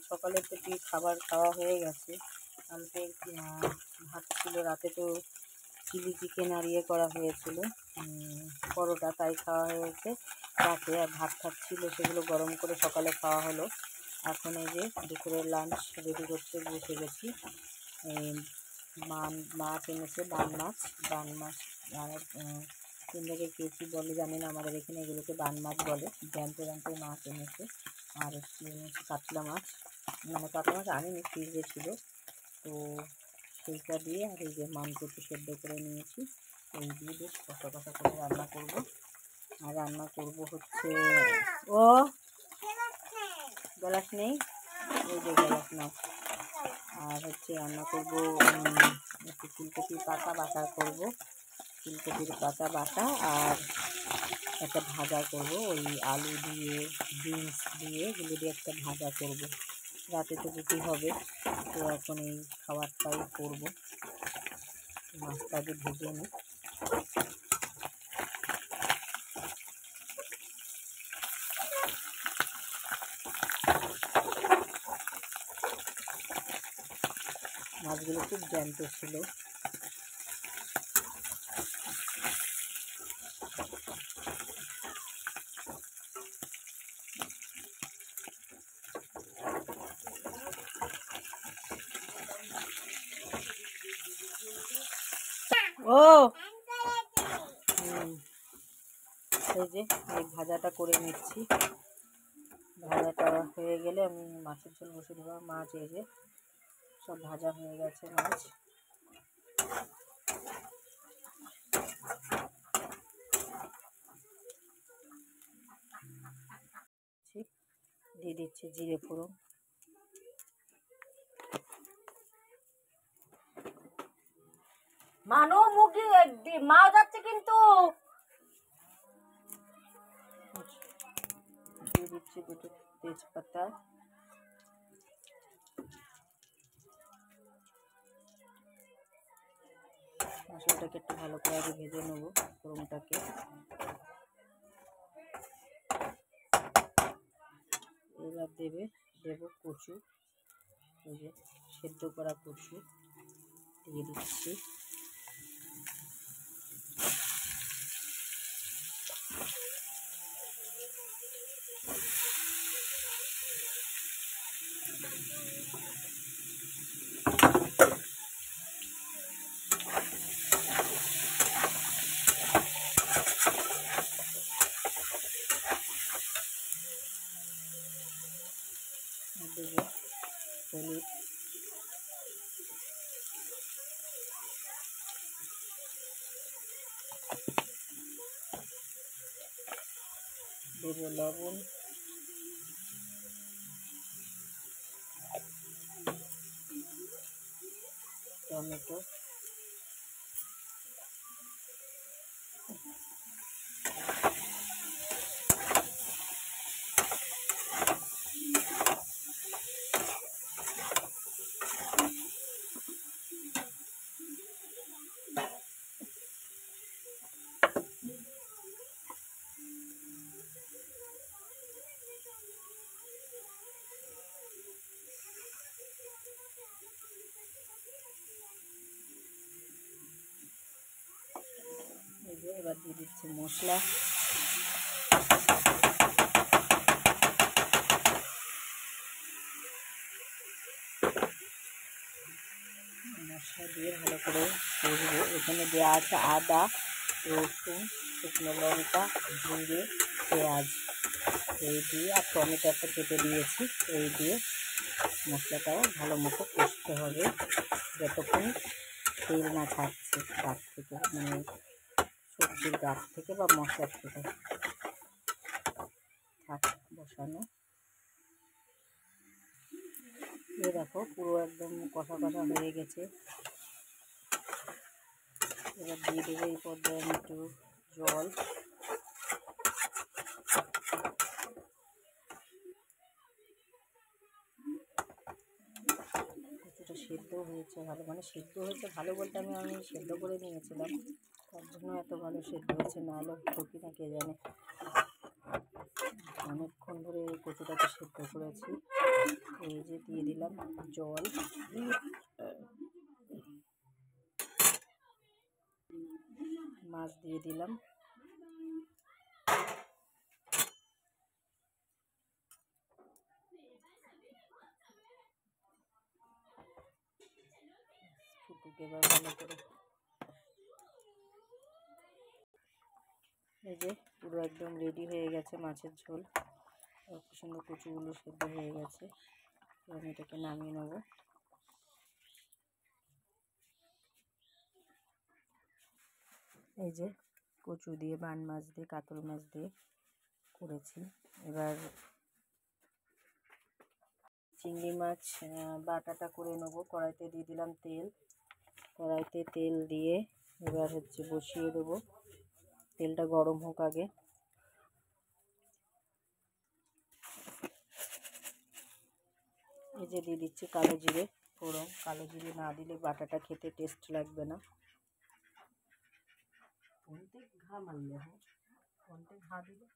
সকালের থেকে খাবার খাওয়া হয়ে গেছে। কালকে ভাত ছিল, রাতে তো চিলি চিকেন আর ইয়ে করা হয়েছিল পরোটা, তাই খাওয়া হয়েছে রাতে। আর ভাত ছিল সেগুলো গরম করে সকালে খাওয়া হলো। এখন এই যে দুপুরের লাঞ্চ রেডি করতে বসে গেছি। মাছ এনেছে, বান মাছ আর 3 জায়গায় কেজি বলে জানি না, আমাদের এখানে এগুলোকে বান মাছ বলে। জ্যান্ত মাছ এনেছে। আর কাতলা মাছ, মানে কাতলা মাছ আনিনি, ফ্রিজে ছিল, তো সেইটা দিয়ে আর এই যে মানকচু সেদ্ধ করে নিয়েছি, এই দিয়ে বেশ কষা করে রান্না করব। আর রান্না করব হচ্ছে গ্যালাস নেই, ওই যে গ্যালাস নাও। আর হচ্ছে রান্না করব একটু ফুলকপির পাতা বাটা করব, ফুলকপির পাতা বাটা, আর একটা ভাজা করব, ওই আলু দিয়ে বিনস দিয়ে এগুলো দিয়ে একটা ভাজা করব। রাতে তো রুটি হবে, তো এখন এই খাবারটাই করব। মাছটা আগে ভেজে নিই। মাছগুলো খুব জ্যান্ত ছিল। এই যে এই ভাজাটা করে নিচ্ছি। ভাজাটা হয়ে গেলে আমি মাছের ঝোল বসে দেবো। মাছ এই যে সব ভাজা হয়ে গেছে, মাছ দিয়ে দিচ্ছি জিরে ফোড়ন। মানো মুগি মা যাচ্ছে কিন্তু। দিয়ে দিচ্ছি 2টো তেজপাতা, মশলাটাকে একটু ভালো করে আগে ভেজে নেবো, ফোড়নটাকে। এবার দেবো কচু, এই যে সেদ্ধ করা কচু দিয়ে দিচ্ছি। দেবো হলুদ, দেবো লবণ, টমেটো, এবার দিয়ে দিচ্ছি মশলা। মশলা দিয়ে ভালো করে কষবো। এখানে দেওয়া আছে আদা, রসুন, শুকনো লঙ্কা, জিরে, পেঁয়াজ, এই দিয়ে আর টমেটো একটা কেটে দিয়েছি। এই দিয়ে মশলাটাও ভালো মতো কষতে হবে যতক্ষণ তেল না ছাড়ছে গাছ থেকে, মানে সবজির গাছ থেকে বা মশলার থেকে। থাক বসানো। এই দেখো পুরো একদম কষা হয়ে গেছে। এবার দিয়ে দেবো এই পর্যায়ে আমি একটু জল। কিছুটা সেদ্ধ হয়েছে ভালো, মানে সেদ্ধ হয়েছে ভালো বলতে আমি সেদ্ধ করে নিয়েছিলাম, তার জন্য এত ভালো সেদ্ধ হয়েছে, নাহলে ঢুকি না কে জানে। অনেকক্ষণ ধরে কচুটাকে সেদ্ধ করেছি। এই যে দিয়ে দিলাম জল, মাছ দিয়ে দিলাম। ফুটুক এবার ভালো করে। এই যে পুরো একদম রেডি হয়ে গেছে মাছের ঝোল। কি সুন্দর কচুগুলো সেদ্ধ হয়ে গেছে। আমি এটাকে নামিয়ে নেব। এই যে কচু দিয়ে, বান মাছ দিয়ে, কাতল মাছ দিয়ে করেছি। এবার চিংড়ি মাছ বাটাটা করে নেবো। কড়াইতে দিয়ে দিলাম তেল। কড়াইতে তেল দিয়ে এবার বসিয়ে দেবো। তেলটা গরম হোক আগে। এই যে দিয়ে দিচ্ছি কালো জিরে ফোড়ন। কালো জিরে না দিলে বাটাটা খেতে টেস্ট লাগবে না। ঘা মারলে ঘা দিলে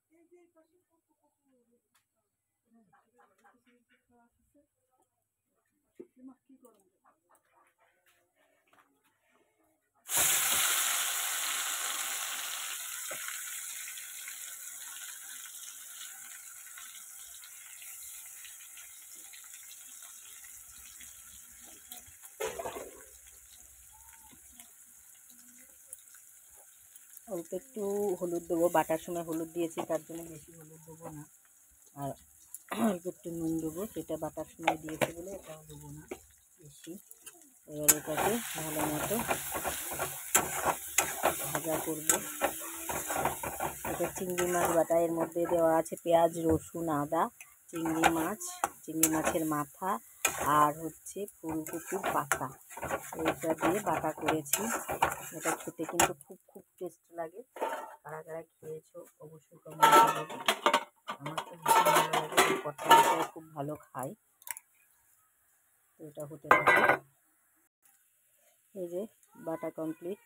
অল্প একটু হলুদ দেবো। বাটার সময় হলুদ দিয়েছি, তার জন্য বেশি হলুদ দেবো না। আর অল্প একটু নুন দেবো, সেটা বাটার সময় দিয়েছি বলে এটাও দেবো না বেশি। এবার এটাকে ভালো মতো ভাজা করবো। এটা চিংড়ি মাছ বাটা, এর মধ্যে দেওয়া আছে পেঁয়াজ, রসুন, আদা, চিংড়ি মাছের মাথা আর ফুলকপির পাতা। এইটা দিয়ে বাটা করেছি। এটা খেতে কিন্তু খুব টেস্ট লাগে। কারা কারা খেয়েছো অবশ্যই কমেন্টে বলো। আমার তো ভীষণ ভালো লাগে, কর্তা মশাই খুব ভালো খায়। তো এটা হতে থাকে। এই যে বাটা কমপ্লিট।